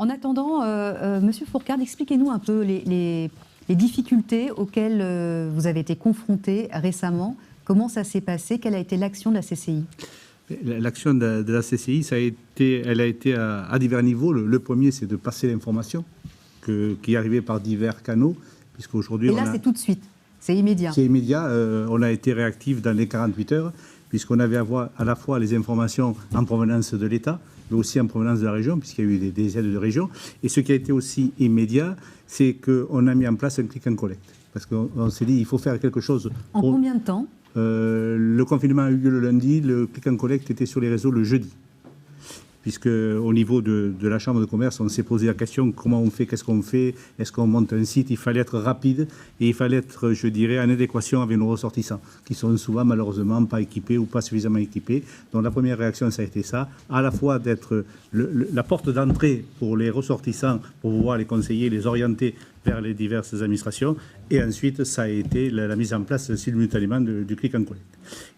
En attendant, Monsieur Fourcade, expliquez-nous un peu les difficultés auxquelles vous avez été confronté récemment. Comment ça s'est passé? Quelle a été l'action de la CCI? L'action de la CCI, elle a été à divers niveaux. Le premier, c'est de passer l'information qui est arrivée par divers canaux, puisqu'aujourd'hui... Et là, c'est tout de suite, c'est immédiat. C'est immédiat. On a été réactif dans les 48 heures, puisqu'on avait à la fois les informations en provenance de l'État, mais aussi en provenance de la région, puisqu'il y a eu des aides de région. Et ce qui a été aussi immédiat, c'est qu'on a mis en place un click and collect. Parce qu'on s'est dit, il faut faire quelque chose... En combien de temps? Le confinement a eu lieu le lundi, le click and collect était sur les réseaux le jeudi. Puisque au niveau de la Chambre de commerce, on s'est posé la question comment on fait, qu'est-ce qu'on fait, est-ce qu'on monte un site? Il fallait être rapide et il fallait être, je dirais, en adéquation avec nos ressortissants, qui sont souvent malheureusement pas équipés ou pas suffisamment équipés. Donc la première réaction, ça a été ça, à la fois d'être la porte d'entrée pour les ressortissants, pour pouvoir les conseiller, les orienter vers les diverses administrations, et ensuite ça a été la mise en place simultanément du click and collect.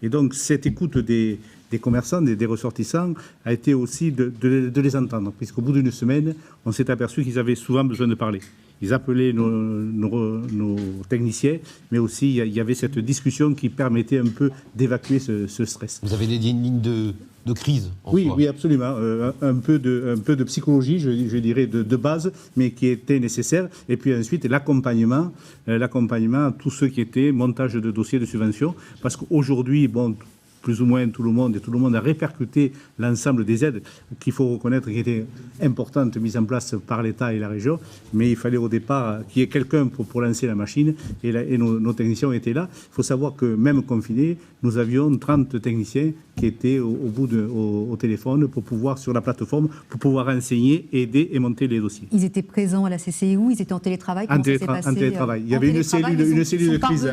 Et donc cette écoute des commerçants, des ressortissants, a été aussi de les entendre, puisqu'au bout d'une semaine, on s'est aperçu qu'ils avaient souvent besoin de parler. Ils appelaient nos techniciens, mais aussi il y avait cette discussion qui permettait un peu d'évacuer ce stress. Vous avez dédié une ligne de crise oui, oui, absolument. Un peu de psychologie, je dirais, de base, mais qui était nécessaire. Et puis ensuite, l'accompagnement à tous ceux qui étaient montage de dossiers de subvention. Parce qu'aujourd'hui, bon, plus ou moins tout le monde a répercuté l'ensemble des aides qu'il faut reconnaître qui étaient importantes, mises en place par l'État et la région. Mais il fallait au départ qu'il y ait quelqu'un pour lancer la machine, et nos techniciens étaient là. Il faut savoir que même confinés, nous avions 30 techniciens qui étaient au téléphone pour pouvoir, sur la plateforme, pour pouvoir enseigner, aider et monter les dossiers. Ils étaient présents à la CCI ou ils étaient en télétravail? En télétravail. Il y avait une cellule de crise.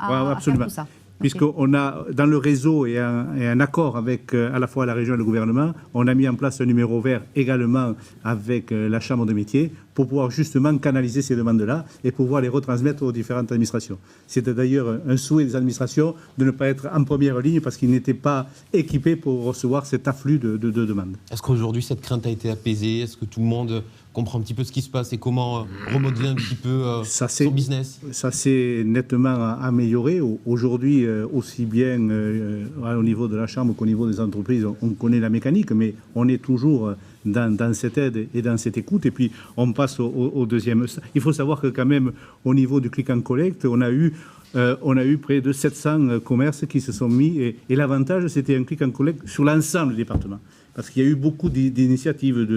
Absolument. Puisqu'on a, dans le réseau et un accord avec à la fois la région et le gouvernement, on a mis en place un numéro vert également avec la Chambre de métiers pour pouvoir justement canaliser ces demandes-là et pouvoir les retransmettre aux différentes administrations. C'était d'ailleurs un souhait des administrations de ne pas être en première ligne parce qu'ils n'étaient pas équipés pour recevoir cet afflux de demandes. Est-ce qu'aujourd'hui cette crainte a été apaisée? Est-ce que tout le monde comprend un petit peu ce qui se passe et comment remodeler un petit peu son business? Ça s'est nettement amélioré. Aujourd'hui, aussi bien au niveau de la Chambre qu'au niveau des entreprises, on connaît la mécanique, mais on est toujours dans cette aide et dans cette écoute. Et puis, on passe au deuxième. Il faut savoir que quand même, au niveau du click and collect, on a eu près de 700 commerces qui se sont mis. Et l'avantage, c'était un click and collect sur l'ensemble des départements. Parce qu'il y a eu beaucoup d'initiatives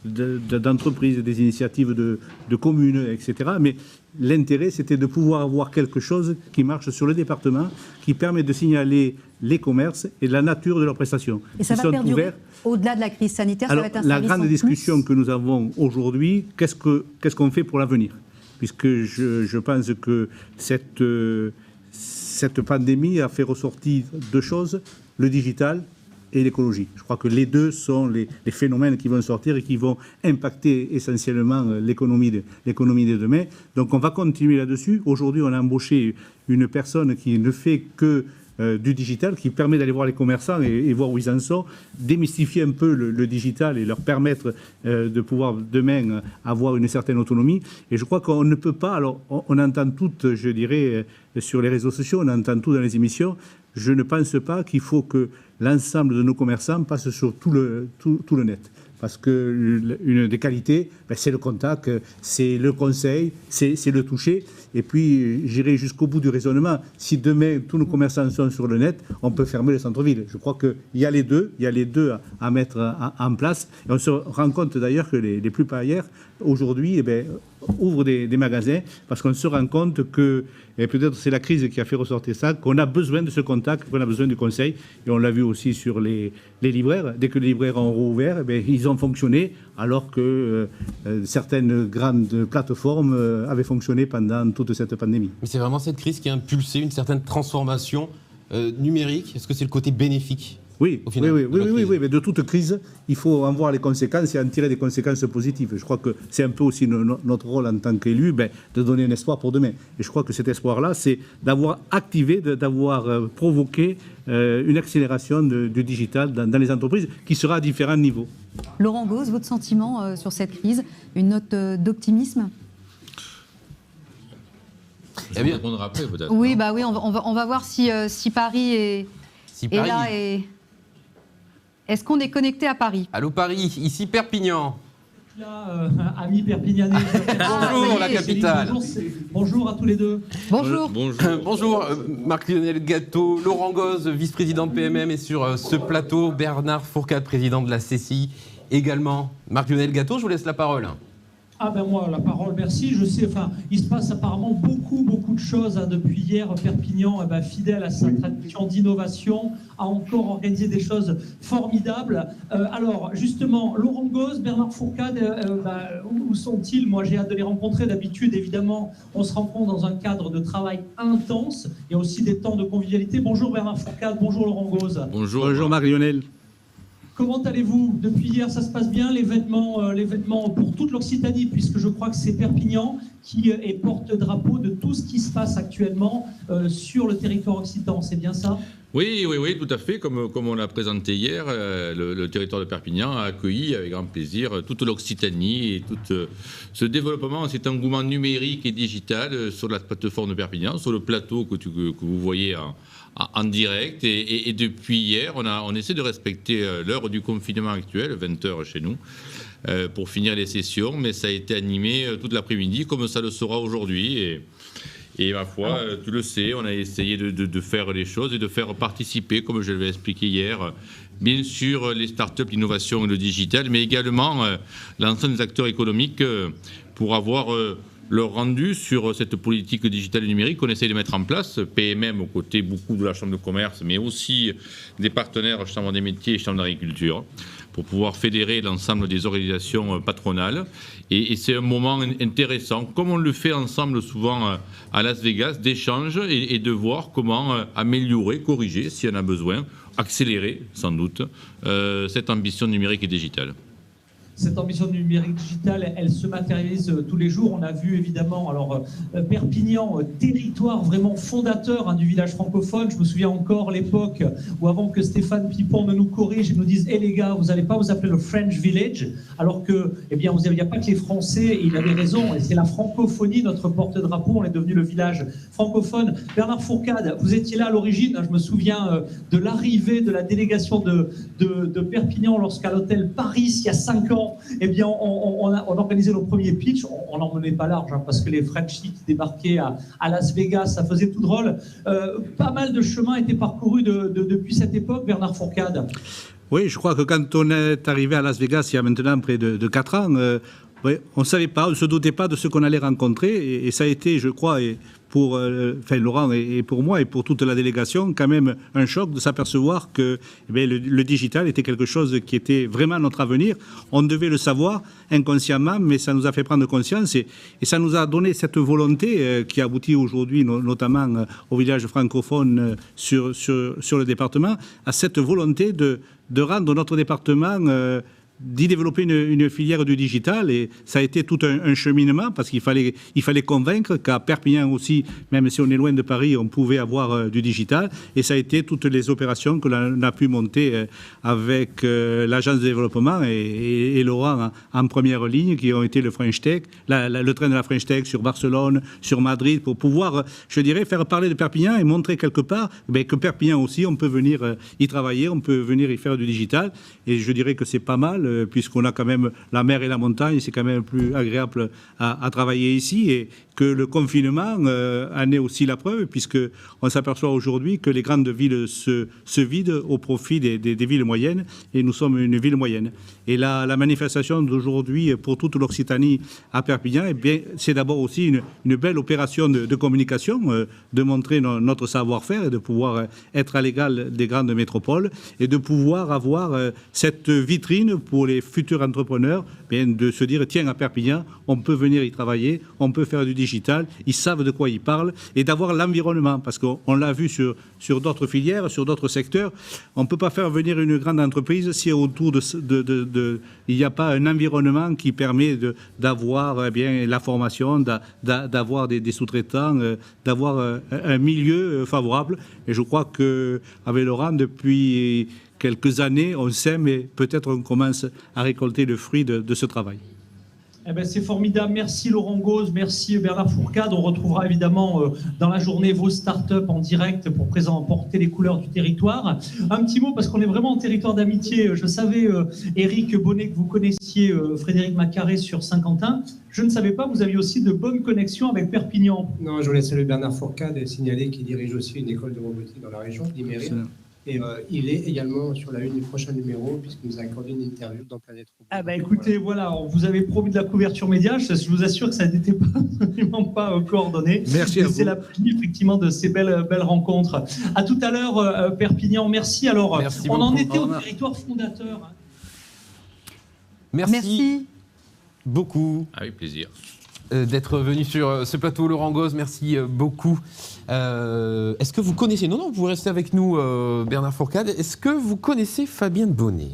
d'entreprises, des initiatives de communes, etc. Mais l'intérêt, c'était de pouvoir avoir quelque chose qui marche sur le département, qui permet de signaler les commerces et la nature de leurs prestations. Et ça va perdurer au-delà de la crise sanitaire? Alors, ça va être un la grande discussion que nous avons aujourd'hui, qu'est-ce qu'on fait pour l'avenir? Puisque je pense que cette pandémie a fait ressortir deux choses, le digital et l'écologie. Je crois que les deux sont les phénomènes qui vont sortir et qui vont impacter essentiellement l'économie de demain. Donc on va continuer là-dessus. Aujourd'hui, on a embauché une personne qui ne fait que du digital, qui permet d'aller voir les commerçants et voir où ils en sont, démystifier un peu le digital et leur permettre de pouvoir demain avoir une certaine autonomie. Et je crois qu'on ne peut pas, alors on entend tout, je dirais, sur les réseaux sociaux, on entend tout dans les émissions. Je ne pense pas qu'il faut que l'ensemble de nos commerçants passe sur tout le net. Parce qu'une des qualités, c'est le contact, c'est le conseil, c'est le toucher. Et puis, j'irai jusqu'au bout du raisonnement. Si demain, tous nos commerçants sont sur le net, on peut fermer le centre-ville. Je crois qu'il y a les deux à mettre en place. Et on se rend compte d'ailleurs que les plus paillères, aujourd'hui, ouvrent des magasins parce qu'on se rend compte que, et peut-être c'est la crise qui a fait ressortir ça, qu'on a besoin de ce contact, qu'on a besoin du conseil. Et on l'a vu aussi sur les libraires. Dès que les libraires ont rouvert, ils ont fonctionné alors que certaines grandes plateformes avaient fonctionné pendant toute cette pandémie. Mais c'est vraiment cette crise qui a impulsé une certaine transformation numérique. Est-ce que c'est le côté bénéfique Oui, au final, oui, mais de toute crise, il faut en voir les conséquences et en tirer des conséquences positives. Je crois que c'est un peu aussi notre rôle en tant qu'élu, de donner un espoir pour demain. Et je crois que cet espoir-là, c'est d'avoir activé, d'avoir provoqué une accélération du digital dans les entreprises qui sera à différents niveaux. Laurent Gauz, votre sentiment sur cette crise, une note d'optimisme? Je vais répondre après, peut-être. Oui, on va voir si Paris est là. Est-ce qu'on est connecté à Paris? Allô Paris, ici Perpignan. Là, amis perpignanais. Bonjour la capitale. Bonjour à tous les deux. Bonjour. Bonjour Marc-Lionel Gâteau, Laurent Gauz, vice-président PMM, et sur ce plateau, Bernard Fourcade, président de la CCI également. Marc-Lionel Gâteau, je vous laisse la parole. Ah ben moi, la parole, merci. Je sais, il se passe apparemment beaucoup de choses depuis hier. Perpignan, fidèle à sa tradition d'innovation, a encore organisé des choses formidables. Alors, justement, Laurent Gauz, Bernard Fourcade, où sont-ils? Moi, j'ai hâte de les rencontrer. D'habitude, évidemment, on se rencontre dans un cadre de travail intense. Il y a aussi des temps de convivialité. Bonjour Bernard Fourcade, bonjour Laurent Gauz. Bonjour Marie-Lionel. Comment allez-vous? Depuis hier, ça se passe bien, l'événement pour toute l'Occitanie, puisque je crois que c'est Perpignan qui est porte-drapeau de tout ce qui se passe actuellement sur le territoire occitan, c'est bien ça? Oui, tout à fait. Comme on l'a présenté hier, le territoire de Perpignan a accueilli avec grand plaisir toute l'Occitanie et tout ce développement, cet engouement numérique et digital sur la plateforme de Perpignan, sur le plateau que vous voyez en direct. Et depuis hier, on essaie de respecter l'heure du confinement actuel, 20h chez nous, pour finir les sessions. Mais ça a été animé toute l'après-midi, comme ça le sera aujourd'hui. Et ma foi, tu le sais, on a essayé de faire les choses et de faire participer, comme je l'avais expliqué hier, bien sûr les startups, l'innovation et le digital, mais également l'ensemble des acteurs économiques pour avoir leur rendu sur cette politique digitale et numérique qu'on essaie de mettre en place, PMM aux côtés beaucoup de la Chambre de commerce, mais aussi des partenaires Chambre des métiers et Chambre d'agriculture, pour pouvoir fédérer l'ensemble des organisations patronales. Et c'est un moment intéressant, comme on le fait ensemble souvent à Las Vegas, d'échange et de voir comment améliorer, corriger, s'il y en a besoin, accélérer sans doute cette ambition numérique et digitale. Cette ambition numérique digitale, elle se matérialise tous les jours. On a vu évidemment, Perpignan, territoire vraiment fondateur du village francophone. Je me souviens encore l'époque où, avant que Stéphane Pipon ne nous corrige et nous dise « Eh les gars, vous n'allez pas vous appeler le French Village », alors que, il n'y a pas que les Français, et il avait raison, et c'est la francophonie, notre porte-drapeau, on est devenu le village francophone. Bernard Fourcade, vous étiez là à l'origine, je me souviens de l'arrivée de la délégation de Perpignan lorsqu'à l'hôtel Paris, il y a 5 ans, on organisait nos premiers pitchs. On n'en menait pas large, parce que les Frenchies qui débarquaient à Las Vegas, ça faisait tout drôle. Pas mal de chemin a été parcouru depuis cette époque, Bernard Fourcade. Oui, je crois que quand on est arrivé à Las Vegas il y a maintenant près de 4 ans, on ne savait pas, on ne se doutait pas de ce qu'on allait rencontrer. Et ça a été, je crois, pour Laurent et pour moi et pour toute la délégation, quand même un choc de s'apercevoir que le digital était quelque chose qui était vraiment notre avenir. On devait le savoir inconsciemment, mais ça nous a fait prendre conscience et ça nous a donné cette volonté qui aboutit aujourd'hui notamment au village francophone sur le département, à cette volonté de rendre notre département d'y développer une filière du digital, et ça a été tout un cheminement parce qu'il fallait convaincre qu'à Perpignan aussi, même si on est loin de Paris, on pouvait avoir du digital, et ça a été toutes les opérations que l'on a pu monter avec l'agence de développement et Laurent en première ligne, qui ont été le French Tech, le train de la French Tech sur Barcelone, sur Madrid, pour pouvoir, je dirais, faire parler de Perpignan et montrer quelque part que Perpignan aussi, on peut venir y travailler, on peut venir y faire du digital, et je dirais que c'est pas mal, puisqu'on a quand même la mer et la montagne, c'est quand même plus agréable à travailler ici, et que le confinement en est aussi la preuve, puisqu'on s'aperçoit aujourd'hui que les grandes villes se vident au profit des villes moyennes, et nous sommes une ville moyenne. Et la manifestation d'aujourd'hui pour toute l'Occitanie à Perpignan, c'est d'abord aussi une belle opération de communication, de montrer notre savoir-faire et de pouvoir être à l'égal des grandes métropoles, et de pouvoir avoir cette vitrine pour pour les futurs entrepreneurs, bien, de se dire, tiens, à Perpignan, on peut venir y travailler, on peut faire du digital, ils savent de quoi ils parlent, et d'avoir l'environnement, parce qu'on l'a vu sur d'autres filières, sur d'autres secteurs, on ne peut pas faire venir une grande entreprise si autour il n'y a pas un environnement qui permet d'avoir bien la formation, d'avoir des sous-traitants, d'avoir un milieu favorable. Et je crois qu'avec Laurent, depuis quelques années, on sait, mais peut-être on commence à récolter le fruit de ce travail. Eh ben, c'est formidable. Merci Laurent Gauze, merci Bernard Fourcade. On retrouvera évidemment dans la journée vos startups en direct pour porter les couleurs du territoire. Un petit mot, parce qu'on est vraiment en territoire d'amitié. Je savais, Éric Bonnet, que vous connaissiez Frédéric Macaré sur Saint-Quentin. Je ne savais pas, vous aviez aussi de bonnes connexions avec Perpignan. Non, je voulais saluer Bernard Fourcade et signaler qu'il dirige aussi une école de robotique dans la région, l'IMERI. Et il est également sur la une du prochain numéro, puisqu'il nous a accordé une interview dans Planète Robot. Ah bah écoutez, voilà, on vous avait promis de la couverture média, je vous assure que ça n'était absolument pas coordonné. Merci à vous. C'est la pluie, effectivement, de ces belles rencontres. À tout à l'heure, Perpignan, merci. Alors, Merci on en beaucoup. était au territoire fondateur. Merci beaucoup. Avec plaisir. D'être venu sur ce plateau, Laurent Gauze, merci beaucoup. Est-ce que vous connaissez, non, vous pouvez rester avec nous, Bernard Fourcade, est-ce que vous connaissez Fabienne Bonnet?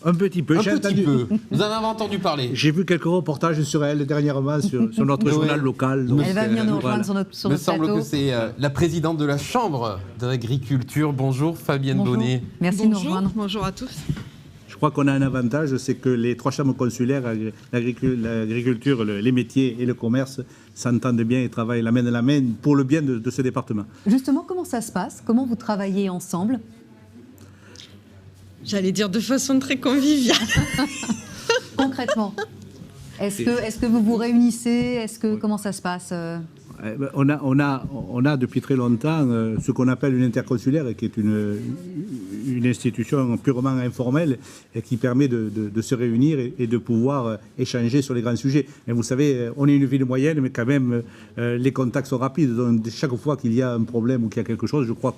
Un petit peu. Un petit peu. Vous en avez entendu parler? J'ai vu quelques reportages sur elle dernièrement sur notre journal local. Donc, Elle va venir nous rejoindre voilà. sur Il me notre semble plateau. que c'est la présidente de la Chambre d'agriculture. Bonjour Fabienne Bonjour. Bonnet. Merci de nous rejoindre. Bonjour à tous. Je crois qu'on a un avantage, c'est que les 3 chambres consulaires, l'agriculture, les métiers et le commerce s'entendent bien et travaillent la main dans la main pour le bien de ce département. Justement, comment ça se passe? Comment vous travaillez ensemble? J'allais dire de façon très conviviale. Concrètement, est-ce que vous vous réunissez? Comment ça se passe? On a depuis très longtemps ce qu'on appelle une interconsulaire, qui est une institution purement informelle et qui permet de se réunir et de pouvoir échanger sur les grands sujets. Et vous savez, on est une ville moyenne, mais quand même, les contacts sont rapides. Donc, chaque fois qu'il y a un problème ou qu'il y a quelque chose, je crois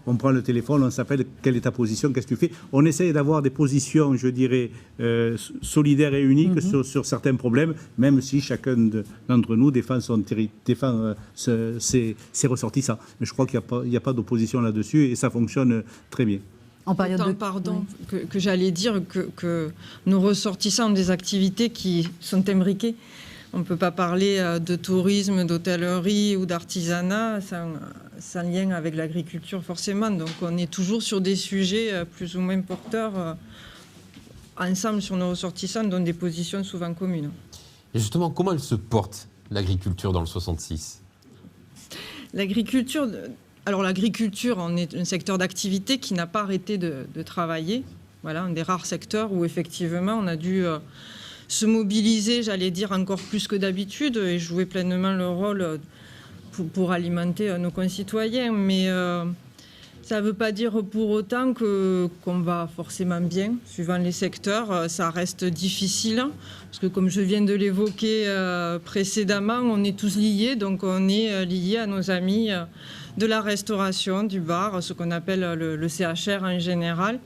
qu'on prend le téléphone, on s'appelle, quelle est ta position, qu'est-ce que tu fais? On essaye d'avoir des positions, je dirais, solidaires et uniques sur certains problèmes, même si chacun d'entre nous défend ses ressortissants. Mais je crois qu'il n'y a pas d'opposition là-dessus et ça fonctionne très bien. En période de... Pardon, que j'allais dire que nos ressortissants ont des activités qui sont imbriquées. On ne peut pas parler de tourisme, d'hôtellerie ou d'artisanat sans lien avec l'agriculture forcément. Donc on est toujours sur des sujets plus ou moins porteurs ensemble sur nos ressortissants, dont des positions souvent communes. Et justement, comment elle se porte, l'agriculture, dans le 66? L'agriculture, on est un secteur d'activité qui n'a pas arrêté de travailler. Voilà, un des rares secteurs où effectivement on a dû se mobiliser, j'allais dire, encore plus que d'habitude et jouer pleinement le rôle pour alimenter nos concitoyens. Mais ça ne veut pas dire pour autant qu'on va forcément bien, suivant les secteurs. Ça reste difficile, parce que comme je viens de l'évoquer précédemment, on est tous liés, donc on est liés à nos amis de la restauration, du bar, ce qu'on appelle le CHR en général.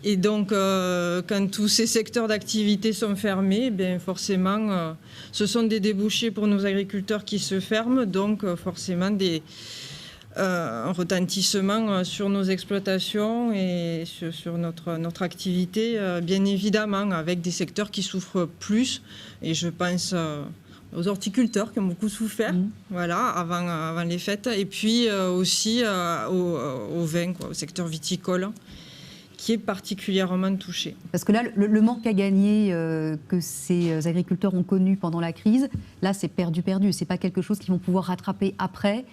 Et donc, quand tous ces secteurs d'activité sont fermés, bien forcément, ce sont des débouchés pour nos agriculteurs qui se ferment, donc forcément un retentissement sur nos exploitations et sur notre activité, bien évidemment, avec des secteurs qui souffrent plus. Et je pense aux horticulteurs qui ont beaucoup souffert voilà, avant les fêtes, et puis aussi au vin, au secteur viticole, qui est particulièrement touché. Parce que là, le manque à gagner que ces agriculteurs ont connu pendant la crise, là, c'est perdu. C'est pas quelque chose qu'ils vont pouvoir rattraper après.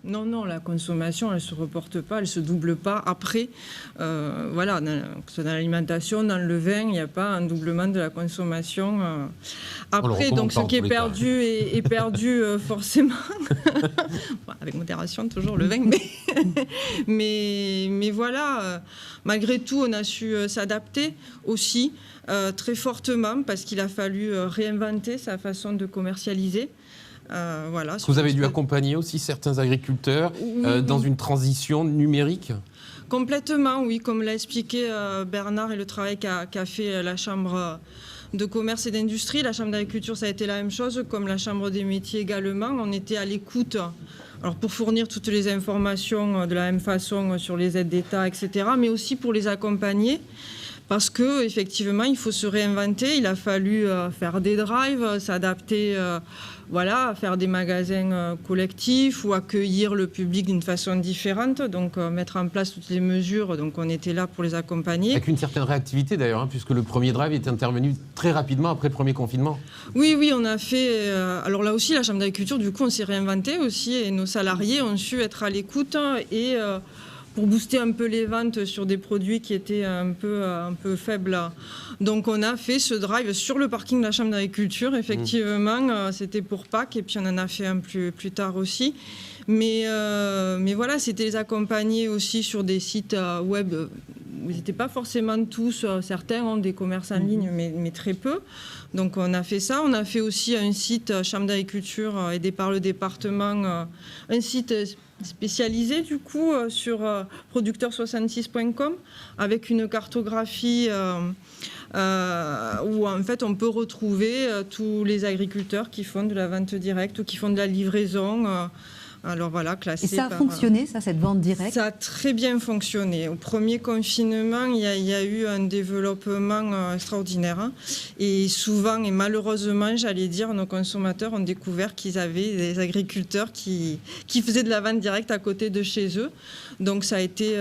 Non, la consommation, elle ne se reporte pas, elle ne se double pas après. Voilà, que ce soit dans l'alimentation, dans le vin, il n'y a pas un doublement de la consommation après. Donc ce qui est perdu est perdu forcément. Avec modération, toujours le vin. Mais voilà, malgré tout, on a su s'adapter aussi très fortement parce qu'il a fallu réinventer sa façon de commercialiser. Voilà, Vous avez dû accompagner aussi certains agriculteurs dans une transition numérique? Complètement, oui, comme l'a expliqué Bernard et le travail qu'a fait la Chambre de commerce et d'industrie. La Chambre d'agriculture, ça a été la même chose, comme la Chambre des métiers également. On était à l'écoute, alors pour fournir toutes les informations de la même façon sur les aides d'État, etc., mais aussi pour les accompagner. Parce qu'effectivement, il faut se réinventer. Il a fallu faire des drives, s'adapter, faire des magasins collectifs ou accueillir le public d'une façon différente. Donc, mettre en place toutes les mesures. Donc, on était là pour les accompagner. Avec une certaine réactivité d'ailleurs, puisque le premier drive est intervenu très rapidement après le premier confinement. Oui, on a fait... alors là aussi, la Chambre d'agriculture, du coup, on s'est réinventé aussi. Et nos salariés ont su être à l'écoute et... pour booster un peu les ventes sur des produits qui étaient un peu faibles. Donc on a fait ce drive sur le parking de la Chambre d'agriculture, effectivement, c'était pour Pâques, et puis on en a fait un plus tard aussi. Mais voilà, c'était les accompagner aussi sur des sites web. Ils n'étaient pas forcément tous, certains ont des commerces en ligne, mais très peu. Donc on a fait ça. On a fait aussi un site Chambre d'agriculture aidé par le département, un site spécialisé du coup sur producteur66.com avec une cartographie où en fait on peut retrouver tous les agriculteurs qui font de la vente directe ou qui font de la livraison. Alors voilà, classé. Et ça a fonctionné, cette vente directe? Ça a très bien fonctionné. Au premier confinement, il y a eu un développement extraordinaire. Hein. Et souvent, et malheureusement, j'allais dire, nos consommateurs ont découvert qu'ils avaient des agriculteurs qui faisaient de la vente directe à côté de chez eux. Donc ça a été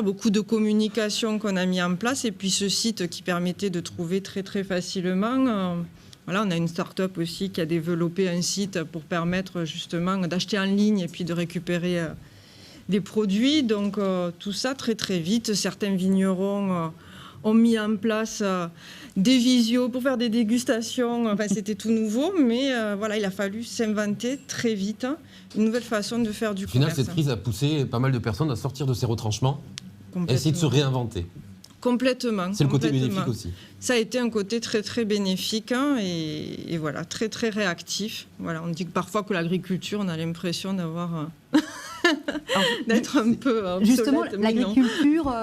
beaucoup de communication qu'on a mis en place. Et puis ce site qui permettait de trouver très très facilement... on a une start-up aussi qui a développé un site pour permettre justement d'acheter en ligne et puis de récupérer des produits. Donc tout ça très très vite. Certains vignerons ont mis en place des visios pour faire des dégustations. Enfin, c'était tout nouveau, mais il a fallu s'inventer très vite une nouvelle façon de faire du commerce. Au final, cette crise a poussé pas mal de personnes à sortir de ces retranchements et essayer de se réinventer. Complètement. C'est le côté bénéfique aussi. Ça a été un côté très très bénéfique et voilà, très très réactif. Voilà, on dit que parfois que l'agriculture, on a l'impression d'avoir d'être un peu obsolète. Justement, l'agriculture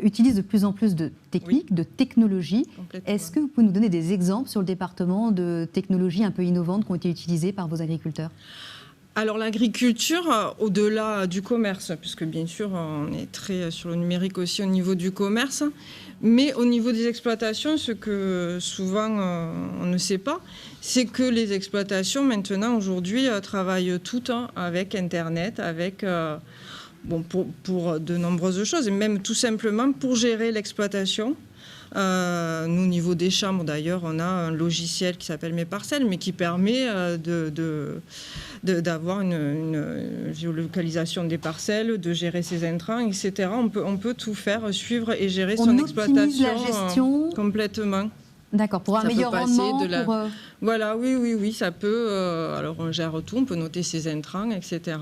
utilise de plus en plus de techniques, de technologies. Est-ce que vous pouvez nous donner des exemples sur le département de technologies un peu innovantes qui ont été utilisées par vos agriculteurs ? Alors l'agriculture, au-delà du commerce, puisque bien sûr on est très sur le numérique aussi au niveau du commerce, mais au niveau des exploitations, ce que souvent on ne sait pas, c'est que les exploitations maintenant aujourd'hui travaillent toutes avec Internet, avec pour de nombreuses choses, et même tout simplement pour gérer l'exploitation. Nous, au niveau des chambres, d'ailleurs, on a un logiciel qui s'appelle Mes Parcelles, mais qui permet d'avoir une géolocalisation des parcelles, de gérer ses intrants, etc. On peut tout faire, suivre et gérer son exploitation. La gestion complètement. D'accord, pour un meilleur rendement. Voilà, oui, ça peut. Alors on gère tout, on peut noter ses intrants, etc.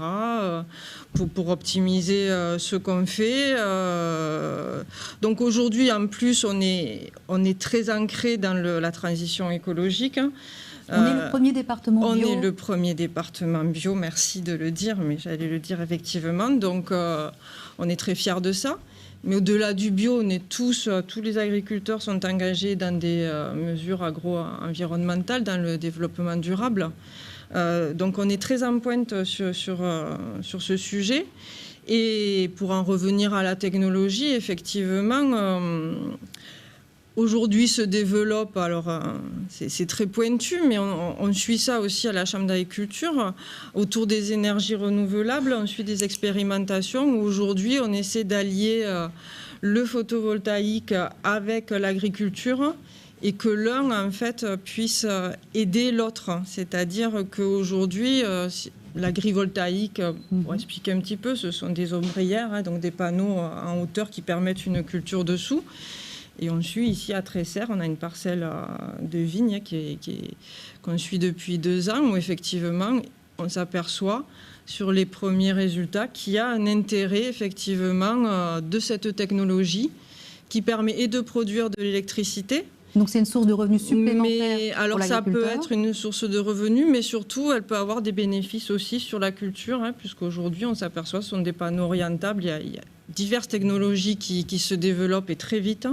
Pour optimiser ce qu'on fait. Donc aujourd'hui, en plus, on est très ancré dans la transition écologique. On est le premier département bio. On est le premier département bio, merci de le dire, mais j'allais le dire effectivement. Donc on est très fiers de ça. Mais au-delà du bio, on est tous les agriculteurs sont engagés dans des mesures agro-environnementales, dans le développement durable. Donc on est très en pointe sur ce sujet. Et pour en revenir à la technologie, effectivement, aujourd'hui se développe, alors c'est très pointu, mais on suit ça aussi à la Chambre d'agriculture, autour des énergies renouvelables, on suit des expérimentations où aujourd'hui on essaie d'allier le photovoltaïque avec l'agriculture et que l'un en fait puisse aider l'autre. C'est-à-dire qu'aujourd'hui, l'agrivoltaïque, pour expliquer un petit peu, ce sont des ombrières, donc des panneaux en hauteur qui permettent une culture dessous. Et on suit ici à Tresserre, on a une parcelle de vigne qu'on suit depuis 2 ans, où effectivement on s'aperçoit sur les premiers résultats qu'il y a un intérêt effectivement de cette technologie qui permet et de produire de l'électricité, Donc c'est une source de revenus supplémentaire Mais pour alors ça peut l'agriculteur. être une source de revenus, mais surtout elle peut avoir des bénéfices aussi sur la culture, puisqu'aujourd'hui on s'aperçoit que ce sont des panneaux orientables, il y a diverses technologies qui se développent et très vite.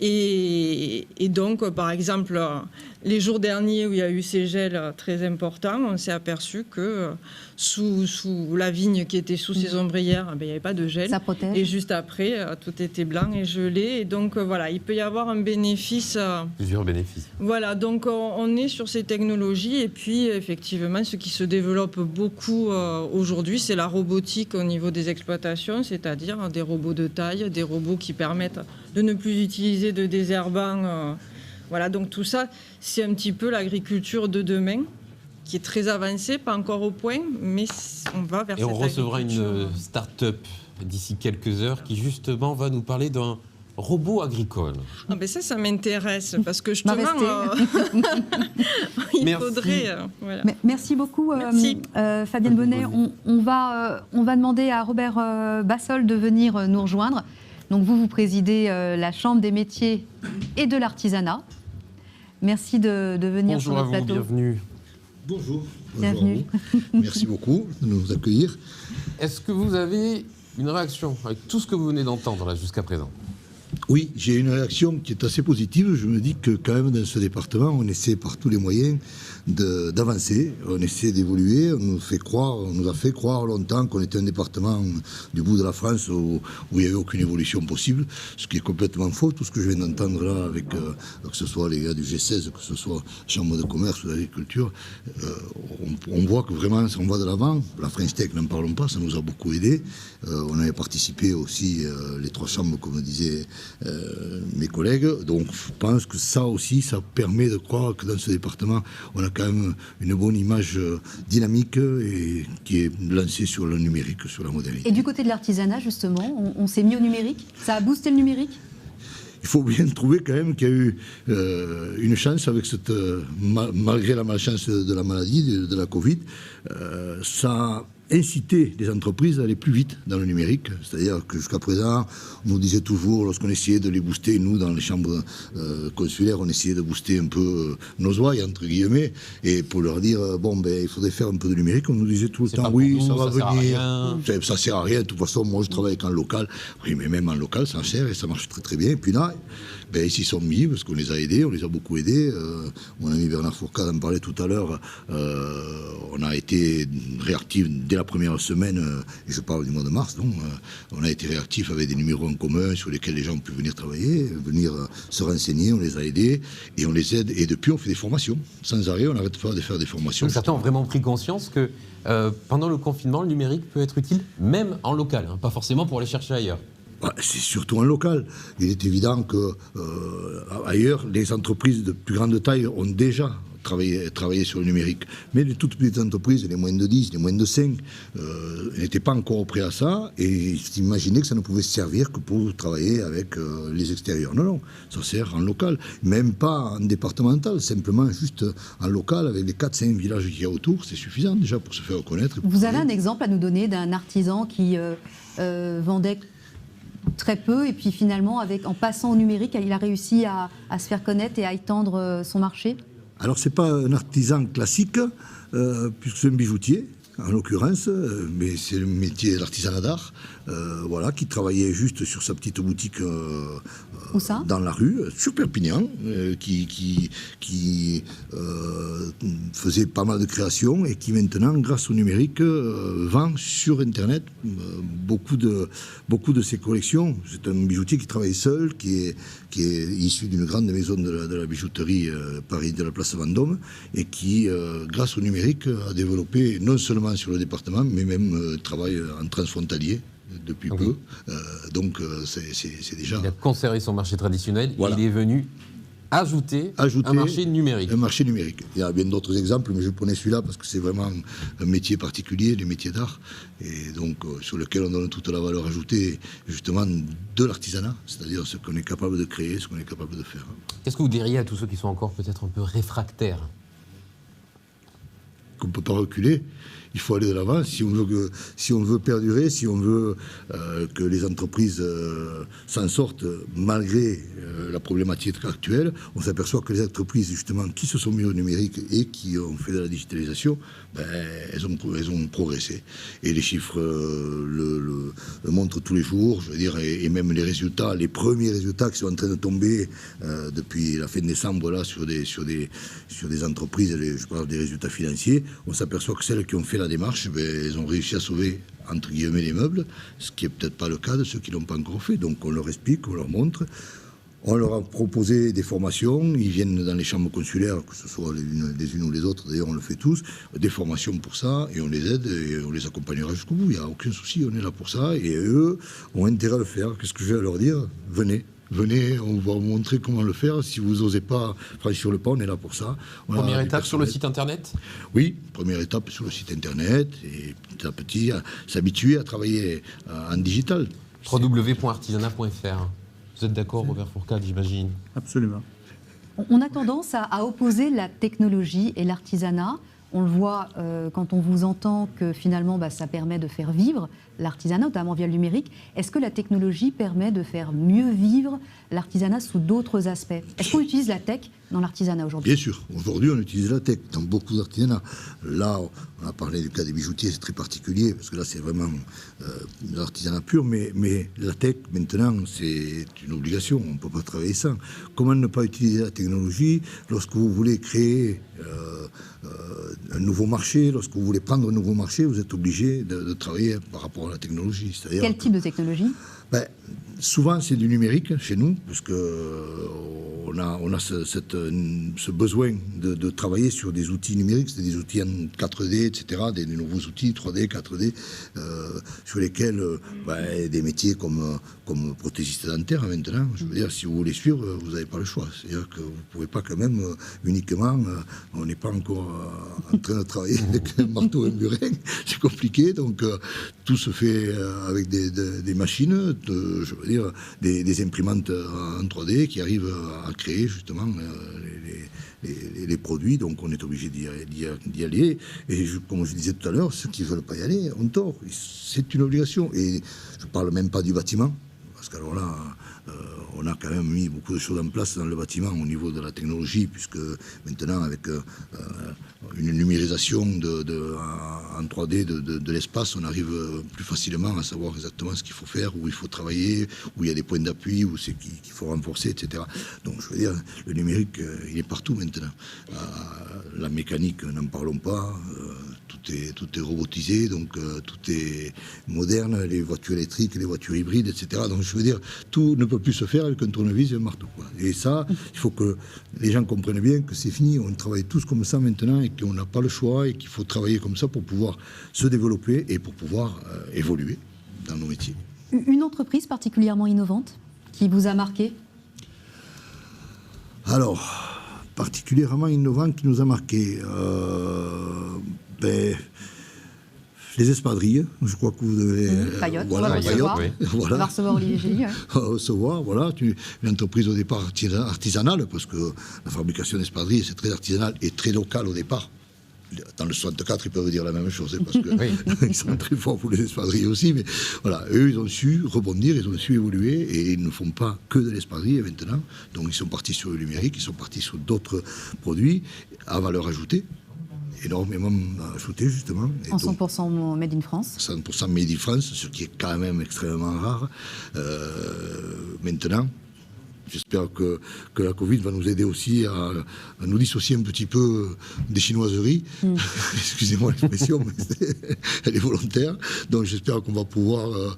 Et donc, par exemple, les jours derniers où il y a eu ces gels très importants, on s'est aperçu que sous la vigne qui était sous ces ombrières, il n'y avait pas de gel. Ça protège. Et juste après, tout était blanc et gelé. Et donc, voilà, il peut y avoir un bénéfice. Plusieurs bénéfices. Voilà, donc on est sur ces technologies. Et puis, effectivement, ce qui se développe beaucoup aujourd'hui, c'est la robotique au niveau des exploitations, c'est-à-dire des robots de taille, des robots qui permettent de ne plus utiliser de désherbants. Voilà, donc tout ça, c'est un petit peu l'agriculture de demain, qui est très avancée, pas encore au point, mais on va vers cette agriculture. Et on recevra une start-up d'ici quelques heures qui justement va nous parler d'un robot agricole. Ah ben ça m'intéresse, parce que justement, il Merci. faudrait... voilà. Merci beaucoup, Merci. Fabienne Bonnet. On va demander à Robert Bassol de venir nous rejoindre. Donc vous présidez la Chambre des métiers et de l'artisanat. Merci de venir sur Bonjour à notre vous, plateau. bienvenue. Bonjour. Bienvenue. Bonjour à vous. Merci beaucoup de nous accueillir. Est-ce que vous avez une réaction avec tout ce que vous venez d'entendre là jusqu'à présent? Oui, j'ai une réaction qui est assez positive. Je me dis que quand même dans ce département, on essaie par tous les moyens d'avancer, on essaie d'évoluer. On nous a fait croire longtemps qu'on était un département du bout de la France où il n'y avait aucune évolution possible, ce qui est complètement faux. Tout ce que je viens d'entendre là, avec que ce soit les gars du G16, que ce soit Chambre de commerce ou d'agriculture, on voit que vraiment on va de l'avant. La French Tech, n'en parlons pas, ça nous a beaucoup aidé. On avait participé aussi, les trois chambres, comme disaient mes collègues. Donc je pense que ça aussi, ça permet de croire que dans ce département, on a quand même une bonne image dynamique et qui est lancée sur le numérique, sur la modernité. Et du côté de l'artisanat, justement, on s'est mis au numérique? Ça a boosté le numérique? Il faut bien trouver quand même qu'il y a eu une chance avec cette, malgré la malchance de la maladie, de la Covid, ça a incité les entreprises à aller plus vite dans le numérique. C'est-à-dire que jusqu'à présent, on nous disait toujours, lorsqu'on essayait de les booster, nous, dans les chambres consulaires, on essayait de booster un peu nos ouailles, entre guillemets, et pour leur dire, il faudrait faire un peu de numérique. On nous disait tout le temps, oui, ça va venir, ça sert à rien. De toute façon, moi, je travaille qu'en local. Oui, mais même en local, ça sert et ça marche très très bien. Et puis là, ils s'y sont mis parce qu'on les a aidés, on les a beaucoup aidés. Mon ami Bernard Fourcade en parlait tout à l'heure. On a été réactifs dès la première semaine, et je parle du mois de mars, donc on a été réactifs avec des numéros en commun sur lesquels les gens ont pu venir travailler, venir se renseigner, on les a aidés et on les aide. Et depuis, on fait des formations. Sans arrêt, on n'arrête pas de faire des formations. Donc, certains ont vraiment pris conscience que pendant le confinement, le numérique peut être utile, même en local, pas forcément pour aller chercher ailleurs. C'est surtout en local. Il est évident que ailleurs, les entreprises de plus grande taille ont déjà travaillé sur le numérique. Mais les toutes petites entreprises, les moins de 10, les moins de 5, n'étaient pas encore prêts à ça et s'imaginaient que ça ne pouvait servir que pour travailler avec les extérieurs. Non, ça sert en local. Même pas en départemental, simplement juste en local avec les 4-5 villages qu'il y a autour, c'est suffisant déjà pour se faire reconnaître. Vous avez un exemple à nous donner d'un artisan qui vendait très peu et puis finalement, en passant au numérique, il a réussi à se faire connaître et à étendre son marché? Alors, ce n'est pas un artisan classique, puisque c'est un bijoutier, en l'occurrence, mais c'est le métier d'artisanat d'art, qui travaillait juste sur sa petite boutique Où ça ? Dans la rue, sur Perpignan, qui faisait pas mal de créations et qui maintenant, grâce au numérique, vend sur Internet beaucoup de ses collections. C'est un bijoutier qui travaille seul, qui est issu d'une grande maison de la bijouterie Paris de la place Vendôme et qui, grâce au numérique, a développé non seulement sur le département, mais même travaille en transfrontalier depuis peu. Donc c'est déjà... Il a conservé son marché traditionnel Voilà. et il est venu ajouter un marché numérique. Un marché numérique. Il y a bien d'autres exemples, mais je prenais celui-là parce que c'est vraiment un métier particulier, les métiers d'art, et donc sur lequel on donne toute la valeur ajoutée, justement, de l'artisanat, c'est-à-dire ce qu'on est capable de créer, ce qu'on est capable de faire. Qu'est-ce que vous diriez à tous ceux qui sont encore peut-être un peu réfractaires? Qu'on ne peut pas reculer. Il faut aller de l'avant si on veut perdurer, si on veut que les entreprises s'en sortent malgré la problématique actuelle, on s'aperçoit que les entreprises justement qui se sont mises au numérique et qui ont fait de la digitalisation, elles ont progressé. Et les chiffres le montrent tous les jours, je veux dire, et même les résultats, les premiers résultats qui sont en train de tomber depuis la fin de décembre là sur des entreprises, je parle des résultats financiers, on s'aperçoit que celles qui ont fait la démarche, elles ont réussi à sauver entre guillemets les meubles, ce qui n'est peut-être pas le cas de ceux qui ne l'ont pas encore fait. Donc on leur explique, on leur montre. On leur a proposé des formations, ils viennent dans les chambres consulaires, que ce soit les unes ou les autres, d'ailleurs on le fait tous, des formations pour ça, et on les aide et on les accompagnera jusqu'au bout, il n'y a aucun souci, on est là pour ça, et eux ont intérêt à le faire. Qu'est-ce que je vais leur dire ? Venez, on va vous montrer comment le faire. Si vous n'osez pas franchir le pas, on est là pour ça. Première étape sur le site internet ? Oui, première étape sur le site internet, et petit à petit s'habituer à travailler en digital. www.artisanat.fr. Vous êtes d'accord, Robert Fourcade, j'imagine ? Absolument. On a tendance à opposer la technologie et l'artisanat. On le voit quand on vous entend que finalement ça permet de faire vivre l'artisanat, notamment via le numérique. Est-ce que la technologie permet de faire mieux vivre l'artisanat sous d'autres aspects ? Est-ce qu'on utilise la tech dans l'artisanat aujourd'hui ? Bien sûr. Aujourd'hui, on utilise la tech dans beaucoup d'artisanats. Là, on a parlé du cas des bijoutiers, c'est très particulier, parce que là, c'est vraiment de l'artisanat pur. Mais la tech, maintenant, c'est une obligation. On ne peut pas travailler sans. Comment ne pas utiliser la technologie lorsque vous voulez créer un nouveau marché, lorsque vous voulez prendre un nouveau marché, vous êtes obligé de travailler par rapport à la technologie. Quel type de technologie ? Souvent, c'est du numérique chez nous, puisque on a ce besoin de travailler sur des outils numériques, c'est des outils en 4D, etc., des nouveaux outils 3D, 4D, sur lesquels des métiers comme prothésiste dentaire maintenant, je veux dire, si vous voulez suivre, vous n'avez pas le choix. C'est-à-dire que vous ne pouvez pas quand même uniquement, on n'est pas encore en train de travailler avec un marteau et un burin, c'est compliqué, donc tout se fait avec des machines, je veux dire, des imprimantes en 3D qui arrivent à créer justement les produits, donc on est obligé d'y aller. Et comme je disais tout à l'heure, ceux qui ne veulent pas y aller ont tort. C'est une obligation. Et je ne parle même pas du bâtiment, parce qu'alors là, on a quand même mis beaucoup de choses en place dans le bâtiment au niveau de la technologie, puisque maintenant, avec une numérisation en 3D de l'espace, on arrive plus facilement à savoir exactement ce qu'il faut faire, où il faut travailler, où il y a des points d'appui, où c'est qu'il faut renforcer, etc. Donc, je veux dire, le numérique, il est partout maintenant. La mécanique, n'en parlons pas. Tout est robotisé, donc tout est moderne, les voitures électriques, les voitures hybrides, etc. Donc je veux dire, tout ne peut plus se faire avec un tournevis et un marteau, quoi. Et ça, il faut que les gens comprennent bien que c'est fini, on travaille tous comme ça maintenant et qu'on n'a pas le choix et qu'il faut travailler comme ça pour pouvoir se développer et pour pouvoir évoluer dans nos métiers. Une entreprise particulièrement innovante qui vous a marqué ? Alors, particulièrement innovante qui nous a marqué les espadrilles, je crois que vous devez... Payotte, voilà, on va recevoir. Voilà. On va recevoir Olivier Gély. On va recevoir, voilà. Une entreprise au départ artisanale, parce que la fabrication d'espadrilles, c'est très artisanal et très local au départ. Dans le 64, ils peuvent dire la même chose, parce que ils sont très forts pour les espadrilles aussi, mais voilà, eux, ils ont su rebondir, ils ont su évoluer, et ils ne font pas que de l'espadrille maintenant. Donc, ils sont partis sur le numérique, ils sont partis sur d'autres produits à valeur ajoutée, énormément ajouté justement. Et en 100% made in France. 100% made in France, ce qui est quand même extrêmement rare. Maintenant, j'espère que la Covid va nous aider aussi à nous dissocier un petit peu des chinoiseries. Excusez-moi l'expression, mais elle est volontaire. Donc j'espère qu'on va pouvoir,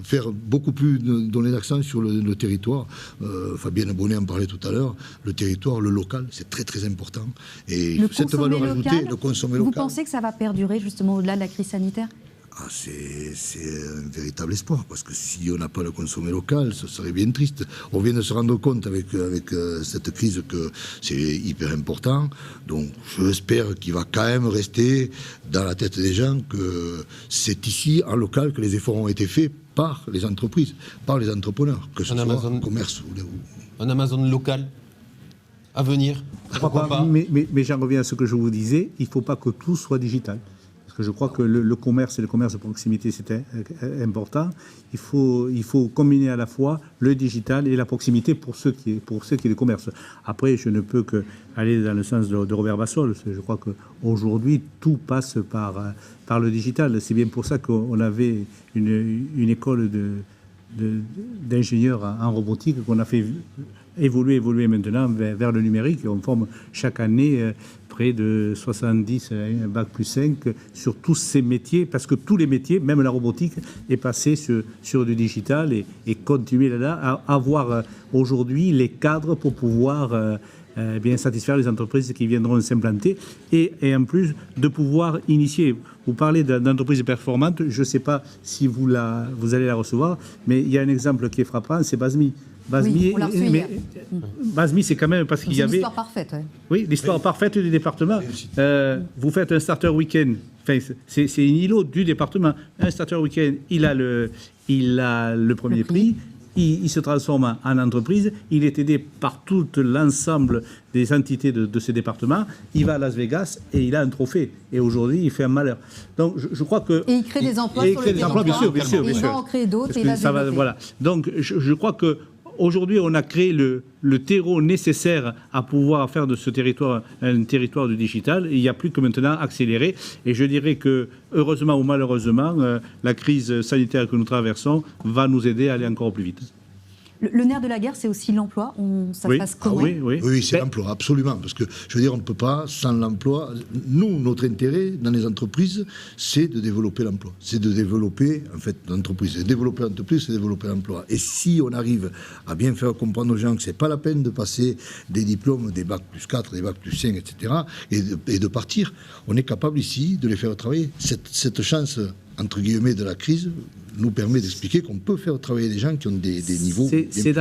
faire beaucoup plus, donner l'accent sur le territoire. Fabienne Bonnet en parlait tout à l'heure. Le territoire, le local, c'est très très important. Et cette valeur ajoutée, le consommer local. Vous pensez que ça va perdurer justement au-delà de la crise sanitaire ? C'est un véritable espoir, parce que si on n'a pas le consommé local, ce serait bien triste. On vient de se rendre compte avec cette crise que c'est hyper important. Donc j'espère qu'il va quand même rester dans la tête des gens que c'est ici, en local, que les efforts ont été faits par les entreprises, par les entrepreneurs, que ce soit le commerce ou... Un Amazon local à venir, pourquoi pas. Mais j'en reviens à ce que je vous disais, il ne faut pas que tout soit digital. que je crois que le commerce et le commerce de proximité, c'est important. Il faut combiner à la fois le digital et la proximité pour ceux qui le commerce. Après, je ne peux qu'aller dans le sens de Robert Bassol. Je crois qu'aujourd'hui, tout passe par le digital. C'est bien pour ça qu'on avait une école d'ingénieurs en robotique qu'on a fait évoluer maintenant vers le numérique. On forme chaque année près de 70 bac plus 5 sur tous ces métiers, parce que tous les métiers, même la robotique, est passé sur du digital et continuer là à avoir aujourd'hui les cadres pour pouvoir bien satisfaire les entreprises qui viendront s'implanter et en plus de pouvoir initier. Vous parlez d'entreprises performantes, je ne sais pas si vous allez la recevoir, mais il y a un exemple qui est frappant, c'est Basmi. Oui, on l'a reçu hier. Basmi, c'est quand même parce qu'il y avait... l'histoire parfaite, ouais. Oui, l'histoire parfaite du département. Vous faites un starter week-end, enfin, c'est une îlot du département. Un starter week-end, il a le premier prix. Il se transforme en entreprise, il est aidé par tout l'ensemble des entités de ce département, il va à Las Vegas et il a un trophée. Et aujourd'hui, il fait un malheur. Donc, je crois que... Et il crée des emplois sur le territoire. Bien sûr. Et il va en créer d'autres et il va voilà. Donc, je crois que aujourd'hui, on a créé le terreau nécessaire à pouvoir faire de ce territoire un territoire du digital. Et il n'y a plus que maintenant accélérer. Et je dirais que, heureusement ou malheureusement, la crise sanitaire que nous traversons va nous aider à aller encore plus vite. Le nerf de la guerre, c'est aussi l'emploi. Ça se passe comment ? Oui, c'est l'emploi, absolument. Parce que, je veux dire, on ne peut pas, sans l'emploi... Nous, notre intérêt dans les entreprises, c'est de développer l'emploi. C'est de développer, en fait, l'entreprise. Et développer l'entreprise, c'est développer l'emploi. Et si on arrive à bien faire comprendre aux gens que ce n'est pas la peine de passer des diplômes, des bacs plus 4, des bacs plus 5, etc., et de partir, on est capable ici de les faire travailler. Cette chance, entre guillemets, de la crise nous permet d'expliquer qu'on peut faire travailler des gens qui ont des niveaux... C'est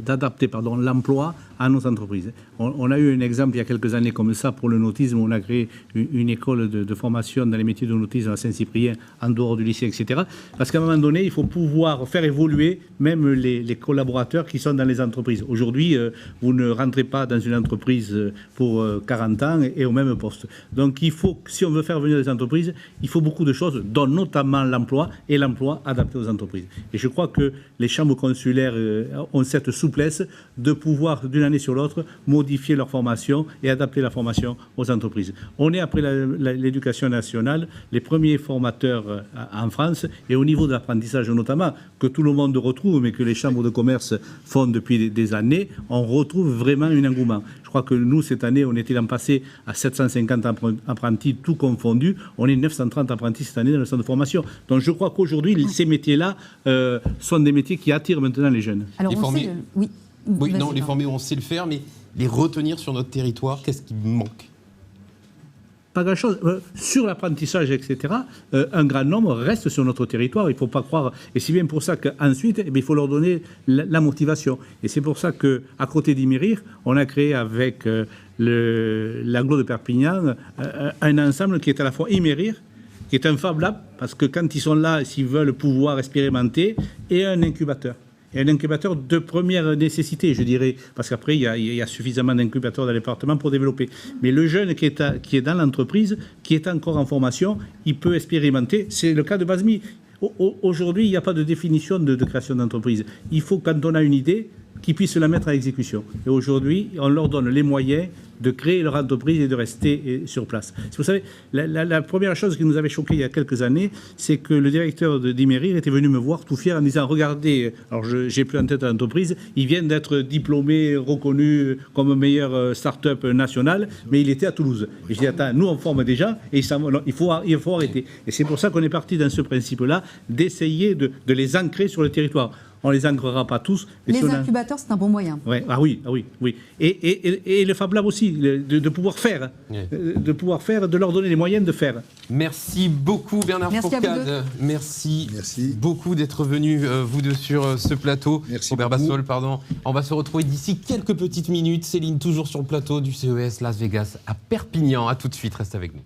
d'adapter l'emploi à nos entreprises. On a eu un exemple il y a quelques années comme ça pour le nautisme. On a créé une école de formation dans les métiers de nautisme à Saint-Cyprien, en dehors du lycée, etc. Parce qu'à un moment donné, il faut pouvoir faire évoluer même les collaborateurs qui sont dans les entreprises. Aujourd'hui, vous ne rentrez pas dans une entreprise pour 40 ans et au même poste. Donc il faut, si on veut faire venir des entreprises, il faut beaucoup de choses, dont notamment l'emploi et l'emploi adapté aux entreprises. Et je crois que les chambres consulaires ont cette souplesse de pouvoir, d'une année sur l'autre, modifier leur formation et adapter la formation aux entreprises. On est, après l'éducation nationale, les premiers formateurs en France, et au niveau de l'apprentissage notamment, que tout le monde retrouve, mais que les chambres de commerce font depuis des années, on retrouve vraiment un engouement. Je crois que nous, cette année, on était l'an passé à 750 apprentis, tout confondu. On est 930 apprentis cette année dans le centre de formation. Donc je crois qu'aujourd'hui, ces métiers-là sont des métiers qui attirent maintenant les jeunes. Alors, les former, on sait le faire, mais les retenir sur notre territoire, qu'est-ce qui manque ? Pas grand-chose. Sur l'apprentissage, etc., un grand nombre reste sur notre territoire. Il ne faut pas croire. Et c'est bien pour ça qu'ensuite, il faut leur donner la motivation. Et c'est pour ça qu'à côté d'Imérir, on a créé avec l'Aglo de Perpignan un ensemble qui est à la fois Imérir, qui est un Fab Lab, parce que quand ils sont là, s'ils veulent pouvoir expérimenter, et un incubateur. Et un incubateur de première nécessité, je dirais, parce qu'après, il y a suffisamment d'incubateurs dans le département pour développer. Mais le jeune qui est dans l'entreprise, qui est encore en formation, il peut expérimenter. C'est le cas de Basmi. Aujourd'hui, il n'y a pas de définition de création d'entreprise. Il faut, quand on a une idée, qu'ils puissent la mettre à exécution. Et aujourd'hui, on leur donne les moyens de créer leur entreprise et de rester sur place. Vous savez, la première chose qui nous avait choqué il y a quelques années, c'est que le directeur d'Imérir était venu me voir tout fier en disant « Regardez, alors j'ai plus en tête l'entreprise, ils viennent d'être diplômés, reconnus comme meilleure start-up nationale, mais il était à Toulouse. » Et je dis « Attends, nous on forme déjà et il faut arrêter. » Et c'est pour ça qu'on est parti dans ce principe-là, d'essayer de les ancrer sur le territoire. On ne les ancrera pas tous. Les incubateurs, c'est un bon moyen. Ouais. Ah oui. Et le Fab Lab aussi, de pouvoir faire, de leur donner les moyens de faire. Merci beaucoup Bernard Fourcade. Merci beaucoup d'être venus, vous deux, sur ce plateau. Merci Robert Bassol, pardon. On va se retrouver d'ici quelques petites minutes. Céline, toujours sur le plateau du CES Las Vegas à Perpignan. À tout de suite, reste avec nous.